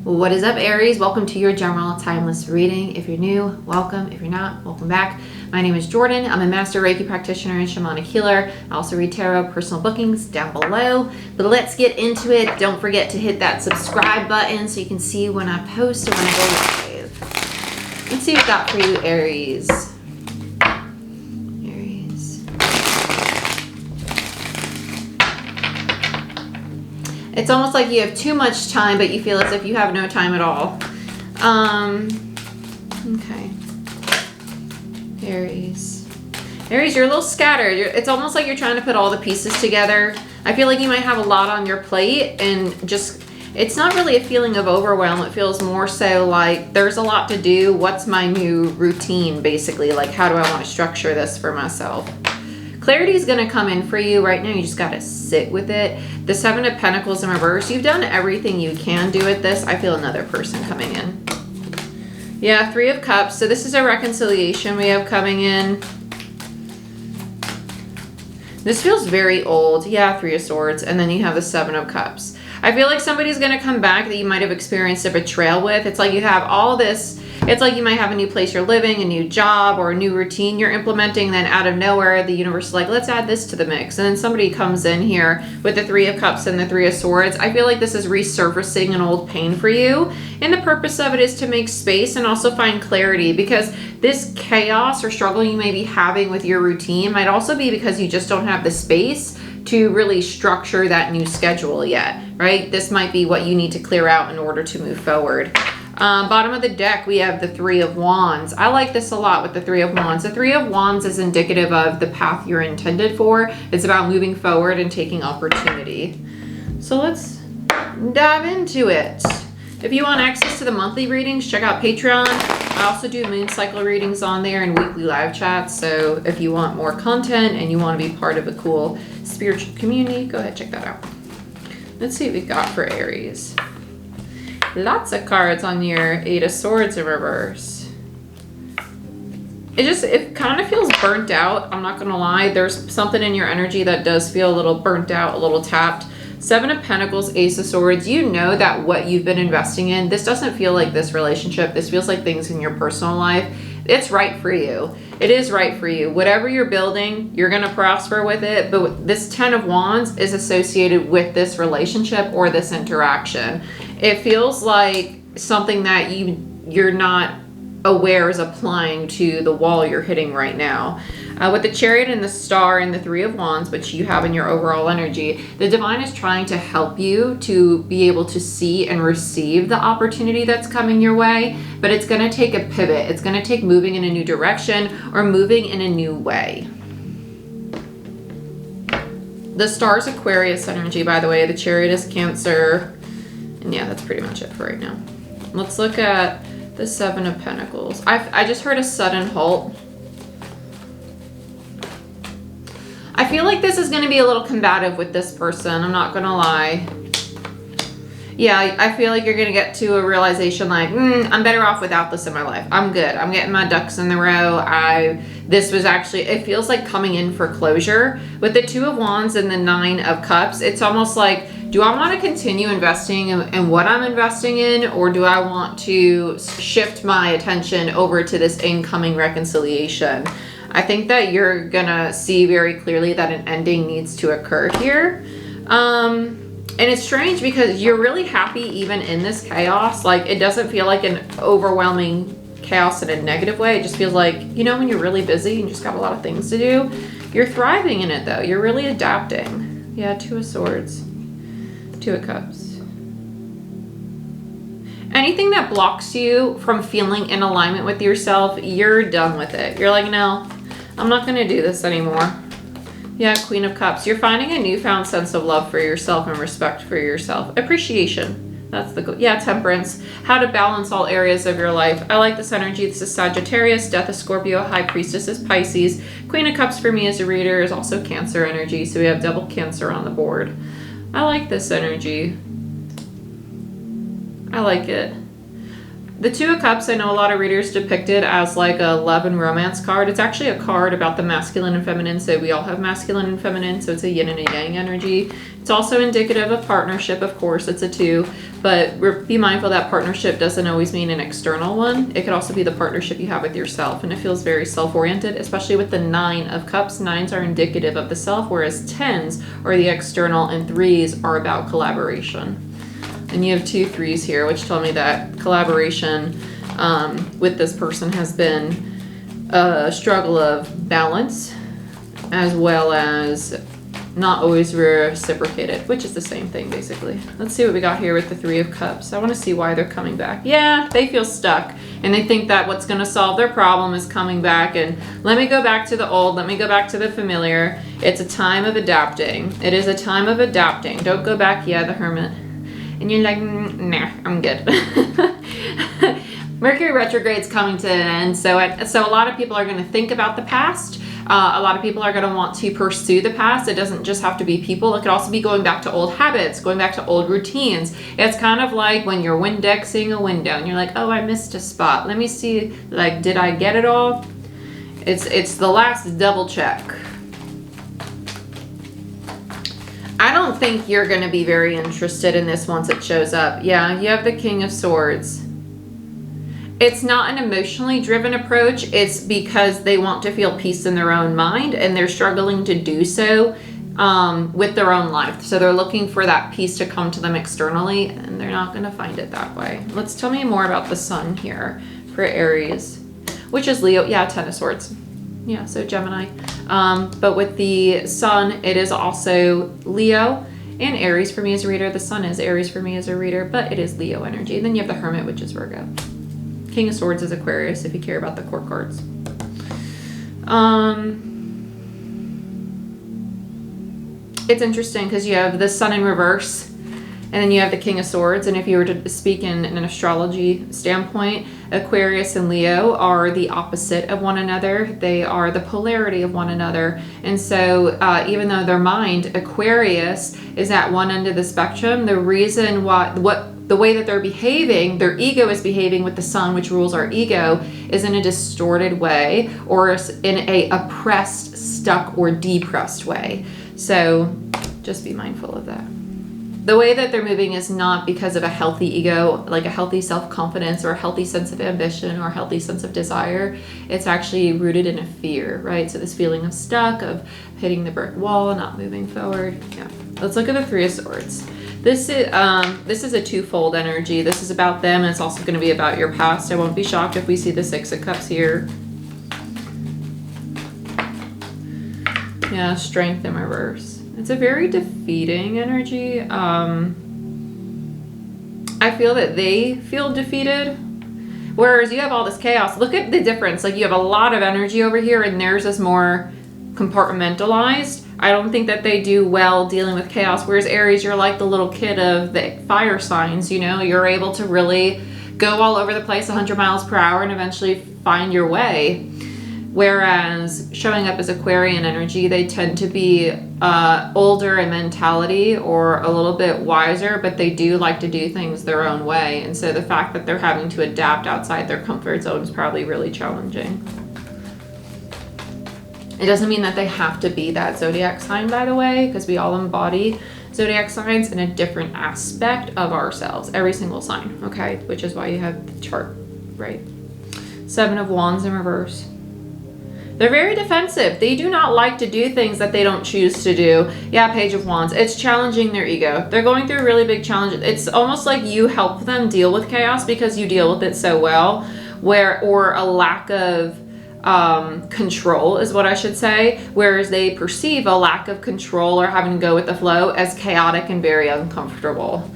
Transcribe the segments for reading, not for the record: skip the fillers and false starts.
What is up, Aries? Welcome to your general timeless reading. If you're new, welcome. If you're not, welcome back. My name is Jordyn. I'm a master Reiki practitioner and shamanic healer. I also read tarot, personal bookings down below. But let's get into it. Don't forget to hit that subscribe button so you can see when I post or when I go live. Let's see what we got for you, Aries. It's almost like you have too much time, but you feel as if you have no time at all. Okay. Aries. Aries, you're a little scattered. It's almost like you're trying to put all the pieces together. I feel like you might have a lot on your plate and just, it's not really a feeling of overwhelm. It feels more so like there's a lot to do. What's my new routine, basically? Like, how do I want to structure this for myself? Clarity is going to come in for you right now. You just got to sit with it. The Seven of Pentacles in reverse. You've done everything you can do with this. I feel another person coming in. Yeah, Three of Cups. So this is a reconciliation we have coming in. This feels very old. Yeah, Three of Swords. And then you have the Seven of Cups. I feel like somebody's going to come back that you might have experienced a betrayal with. It's like you have all this. It's like you might have a new place you're living, a new job, or a new routine you're implementing. Then out of nowhere, the universe is like, let's add this to the mix. And then somebody comes in here with the Three of Cups and the Three of Swords. I feel like this is resurfacing an old pain for you. And the purpose of it is to make space and also find clarity, because this chaos or struggle you may be having with your routine might also be because you just don't have the space to really structure that new schedule yet, right? This might be what you need to clear out in order to move forward. Bottom of the deck, we have the Three of Wands. I like this a lot with the Three of Wands. The Three of Wands is indicative of the path you're intended for. It's about moving forward and taking opportunity. So let's dive into it. If you want access to the monthly readings, check out Patreon. I also do moon cycle readings on there and weekly live chats. So if you want more content and you want to be part of a cool spiritual community, go ahead, check that out. Let's see what we got for Aries. Lots of cards on your Eight of Swords in reverse. It kind of feels burnt out. I'm not going to lie. There's something in your energy that does feel a little burnt out, a little tapped. Seven of Pentacles, Ace of Swords. You know that what you've been investing in, this doesn't feel like this relationship. This feels like things in your personal life. It's right for you. It is right for you. Whatever you're building, you're going to prosper with it. But this Ten of Wands is associated with this relationship or this interaction. It feels like something that you're not aware is applying to the wall you're hitting right now. With the Chariot and the Star and the Three of Wands, which you have in your overall energy, the Divine is trying to help you to be able to see and receive the opportunity that's coming your way, but it's going to take a pivot. It's going to take moving in a new direction or moving in a new way. The Star's Aquarius energy, by the way. The Chariot is Cancer. And yeah, that's pretty much it for right now. Let's look at the Seven of Pentacles. I just heard a sudden halt. I feel like this is going to be a little combative with this person. I'm not going to lie. Yeah, I feel like you're going to get to a realization like, I'm better off without this in my life. I'm good. I'm getting my ducks in the row. This was actually, it feels like coming in for closure. With the Two of Wands and the Nine of Cups, it's almost like, do I want to continue investing in what I'm investing in, or do I want to shift my attention over to this incoming reconciliation? I think that you're going to see very clearly that an ending needs to occur here. And it's strange because you're really happy even in this chaos. Like, it doesn't feel like an overwhelming chaos in a negative way. It just feels like, you know, when you're really busy and just got a lot of things to do, you're thriving in it though. You're really adapting. Yeah, Two of Swords, Two of Cups. Anything that blocks you from feeling in alignment with yourself, you're done with it. You're like, no, I'm not going to do this anymore. Yeah, Queen of Cups. You're finding a newfound sense of love for yourself and respect for yourself. Appreciation. That's the goal. Yeah, Temperance. How to balance all areas of your life. I like this energy. This is Sagittarius. Death is Scorpio. High Priestess is Pisces. Queen of Cups for me as a reader is also Cancer energy. So we have double Cancer on the board. I like this energy. I like it. The Two of Cups, I know a lot of readers depict it as like a love and romance card. It's actually a card about the masculine and feminine, so we all have masculine and feminine, so it's a yin and a yang energy. It's also indicative of partnership, of course, it's a 2, but be mindful that partnership doesn't always mean an external one. It could also be the partnership you have with yourself, and it feels very self-oriented, especially with the 9 of Cups. 9s are indicative of the self, whereas 10s are the external, and 3s are about collaboration. And you have 2 3s here, which tell me that collaboration with this person has been a struggle of balance, as well as not always reciprocated, which is the same thing basically. Let's see what we got here with the 3 of Cups. I want to see why they're coming back. Yeah, they feel stuck, and they think that what's going to solve their problem is coming back, and let me go back to the old, let me go back to the familiar. It's a time of adapting. It is a time of adapting. Don't go back. Yeah, the Hermit. And you're like, nah, I'm good. Mercury retrograde's coming to an end, so a lot of people are going to think about the past. A lot of people are going to want to pursue the past. It doesn't just have to be people. It could also be going back to old habits, going back to old routines. It's kind of like when you're Windexing a window and you're like, oh, I missed a spot. Let me see, like, did I get it all? It's the last double check. I don't think you're going to be very interested in this once it shows up. Yeah, you have the King of Swords. It's not an emotionally driven approach. It's because they want to feel peace in their own mind, and they're struggling to do so with their own life. So they're looking for that peace to come to them externally, and they're not going to find it that way. Let's tell me more about the Sun here for Aries, which is Leo. Yeah, 10 of Swords. Yeah, so Gemini. But with the Sun, it is also Leo and Aries for me as a reader. The Sun is Aries for me as a reader, but it is Leo energy. And then you have the Hermit, which is Virgo. King of Swords is Aquarius, if you care about the court cards. It's interesting because you have the Sun in reverse, and then you have the King of Swords. And if you were to speak in an astrology standpoint, Aquarius and Leo are the opposite of one another. They are the polarity of one another. And so even though their mind, Aquarius, is at one end of the spectrum, the reason why, the way that they're behaving, their ego is behaving with the Sun, which rules our ego, is in a distorted way, or in a oppressed, stuck, or depressed way. So just be mindful of that. The way that they're moving is not because of a healthy ego, like a healthy self-confidence or a healthy sense of ambition or a healthy sense of desire. It's actually rooted in a fear, right? So this feeling of stuck, of hitting the brick wall and not moving forward. Yeah. Let's look at the 3 of Swords. This is a twofold energy. This is about them, and it's also going to be about your past. I won't be shocked if we see the 6 of Cups here. Yeah, Strength in reverse. It's a very defeating energy. I feel that they feel defeated, whereas you have all this chaos. Look at the difference. Like, you have a lot of energy over here, and theirs is more compartmentalized. I don't think that they do well dealing with chaos, whereas Aries, you're like the little kid of the fire signs, you know? You're able to really go all over the place 100 miles per hour and eventually find your way. Whereas showing up as Aquarian energy, they tend to be older in mentality or a little bit wiser, but they do like to do things their own way. And so the fact that they're having to adapt outside their comfort zone is probably really challenging. It doesn't mean that they have to be that zodiac sign, by the way, because we all embody zodiac signs in a different aspect of ourselves, every single sign, okay? Which is why you have the chart, right? 7 of Wands in reverse. They're very defensive. They do not like to do things that they don't choose to do. Yeah, Page of Wands. It's challenging their ego. They're going through a really big challenge. It's almost like you help them deal with chaos because you deal with it so well, or a lack of control is what I should say, whereas they perceive a lack of control or having to go with the flow as chaotic and very uncomfortable.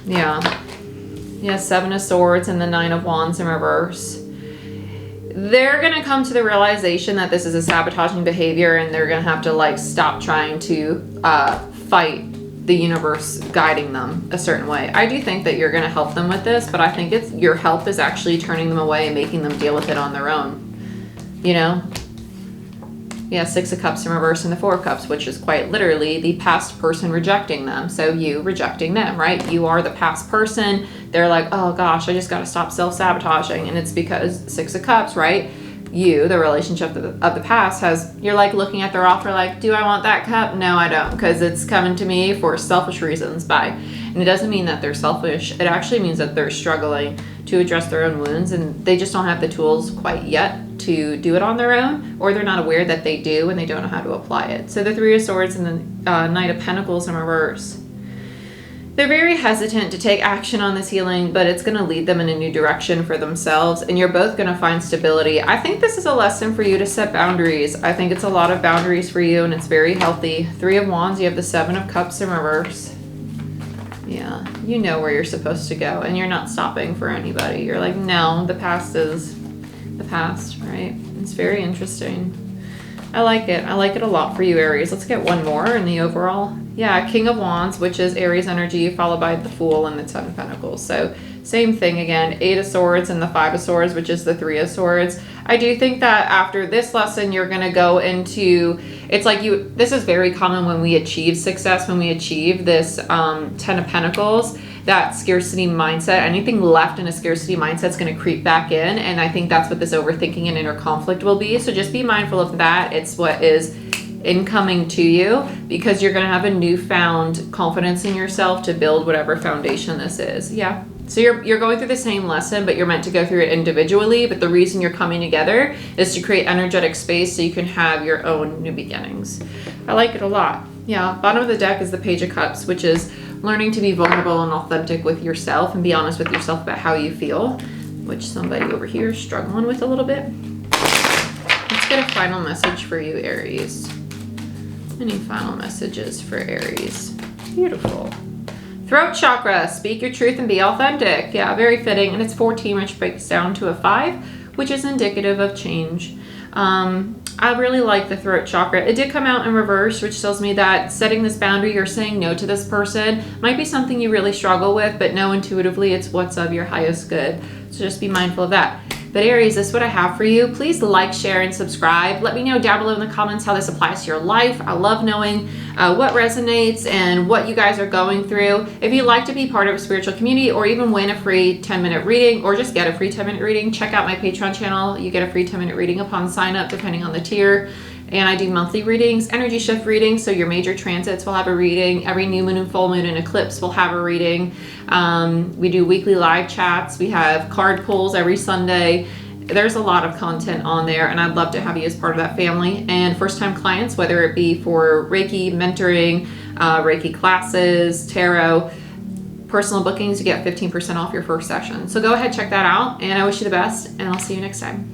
Yeah. 7 of Swords and the 9 of Wands in reverse. They're going to come to the realization that this is a sabotaging behavior, and they're going to have to like stop trying to fight the universe guiding them a certain way. I do think that you're going to help them with this, but I think your help is actually turning them away and making them deal with it on their own. You know? Yeah, Six of Cups in reverse and the Four of Cups, which is quite literally the past person rejecting them. So you rejecting them, right? You are the past person. They're like, oh gosh, I just got to stop self-sabotaging. And it's because Six of Cups, right? You, the relationship of the past, you're like looking at their offer like, do I want that cup? No, I don't, because it's coming to me for selfish reasons. Bye. And it doesn't mean that they're selfish. It actually means that they're struggling to address their own wounds, and they just don't have the tools quite yet to do it on their own, or they're not aware that they do and they don't know how to apply it. So the Three of Swords and the Knight of Pentacles in reverse. They're very hesitant to take action on this healing, but it's going to lead them in a new direction for themselves, and you're both going to find stability. I think this is a lesson for you to set boundaries. I think it's a lot of boundaries for you, and it's very healthy. Three of Wands, you have the Seven of Cups in reverse. Yeah, you know where you're supposed to go, and you're not stopping for anybody. You're like, no, the past is the past, right? It's very interesting. I like it. I like it a lot for you, Aries. Let's get one more in the overall. Yeah, King of Wands, which is Aries energy, followed by the Fool and the Ten of Pentacles. So same thing again, Eight of Swords and the Five of Swords, which is the Three of Swords. I do think that after this lesson, you're going to go into, it's like this is very common when we achieve success, when we achieve this Ten of Pentacles, that scarcity mindset, anything left in a scarcity mindset is going to creep back in. And I think that's what this overthinking and inner conflict will be. So just be mindful of that. It's what is incoming to you, because you're going to have a newfound confidence in yourself to build whatever foundation this is. Yeah. So you're going through the same lesson, but you're meant to go through it individually. But the reason you're coming together is to create energetic space so you can have your own new beginnings. I like it a lot. Yeah. Bottom of the deck is the Page of Cups, which is learning to be vulnerable and authentic with yourself and be honest with yourself about how you feel, which somebody over here is struggling with a little bit. Let's get a final message for you, Aries. Any final messages for Aries? Beautiful. Throat chakra, speak your truth and be authentic. Yeah, very fitting. And it's 14, which breaks down to a 5, which is indicative of change. I really like the throat chakra. It did come out in reverse, which tells me that setting this boundary or saying no to this person might be something you really struggle with, but know intuitively it's what's of your highest good. So just be mindful of that. But Aries, this is what I have for you. Please like, share, and subscribe. Let me know down below in the comments how this applies to your life. I love knowing what resonates and what you guys are going through. If you'd like to be part of a spiritual community or even win a free 10-minute reading or just get a free 10-minute reading, check out my Patreon channel. You get a free 10-minute reading upon sign up, depending on the tier. And I do monthly readings, energy shift readings, so your major transits will have a reading. Every new moon and full moon and eclipse will have a reading. We do weekly live chats. We have card pulls every Sunday. There's a lot of content on there, and I'd love to have you as part of that family. And first-time clients, whether it be for Reiki, mentoring, Reiki classes, tarot, personal bookings, you get 15% off your first session. So go ahead, check that out, and I wish you the best, and I'll see you next time.